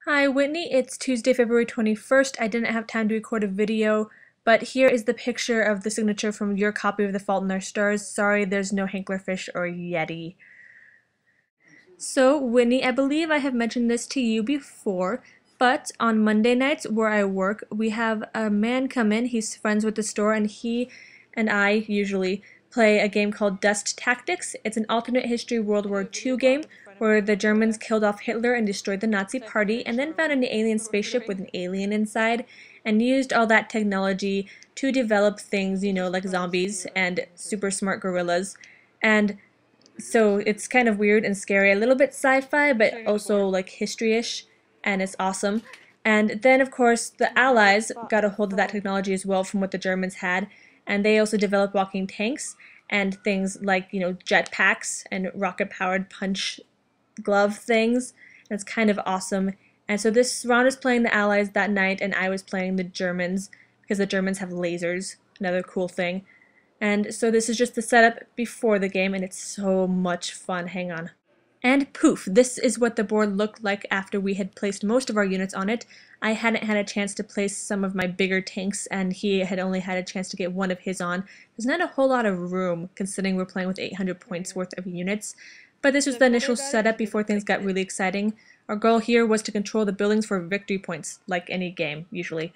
Hi Whitney, it's Tuesday, February 21st. I didn't have time to record a video, but here is the picture of the signature from your copy of The Fault in Our Stars. Sorry, there's no Hanklerfish or Yeti. So, Whitney, I believe I have mentioned this to you before, but on Monday nights where I work, we have a man come in. He's friends with the store, and he and I usually play a game called Dust Tactics. It's an alternate history World War II game where the Germans killed off Hitler and destroyed the Nazi Party, and then found an alien spaceship with an alien inside, and used all that technology to develop things, like zombies and super smart gorillas. And so it's kind of weird and scary, a little bit sci-fi, but also like history-ish, and it's awesome. And then, of course, the Allies got a hold of that technology as well from what the Germans had, and they also developed walking tanks and things like, jetpacks and rocket-powered punch glove things. And it's kind of awesome. And so this Ron was playing the Allies that night, and I was playing the Germans because the Germans have lasers, another cool thing. And so this is just the setup before the game, and it's so much fun. Hang on. And poof, this is what the board looked like after we had placed most of our units on it. I hadn't had a chance to place some of my bigger tanks, and he had only had a chance to get one of his on. There's not a whole lot of room, considering we're playing with 800 points worth of units. But this was the initial setup before things got really exciting. Our goal here was to control the buildings for victory points, like any game, usually.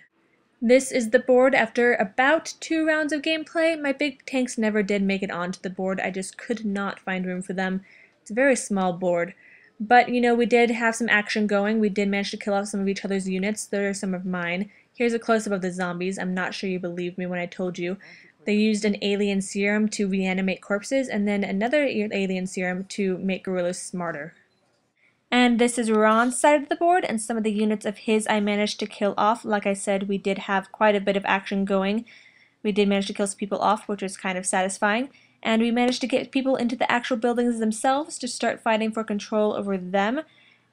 This is the board after about 2 rounds of gameplay. My big tanks never did make it onto the board. I just could not find room for them. It's a very small board. But, we did have some action going. We did manage to kill off some of each other's units. There are some of mine. Here's a close-up of the zombies. I'm not sure you believed me when I told you. They used an alien serum to reanimate corpses, and then another alien serum to make gorillas smarter. And this is Ron's side of the board, and some of the units of his I managed to kill off. Like I said, we did have quite a bit of action going. We did manage to kill some people off, which was kind of satisfying. And we managed to get people into the actual buildings themselves to start fighting for control over them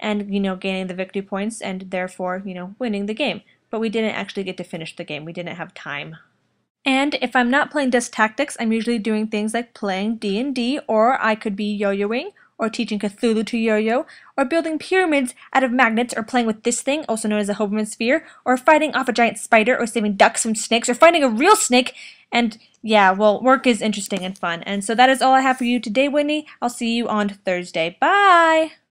and, gaining the victory points and therefore, winning the game. But we didn't actually get to finish the game. We didn't have time. And if I'm not playing Dust Tactics, I'm usually doing things like playing D&D, or I could be yo-yoing, or teaching Cthulhu to yo-yo, or building pyramids out of magnets, or playing with this thing, also known as a Hoberman sphere, or fighting off a giant spider, or saving ducks from snakes, or finding a real snake. And yeah, well, work is interesting and fun. And so that is all I have for you today, Whitney. I'll see you on Thursday. Bye!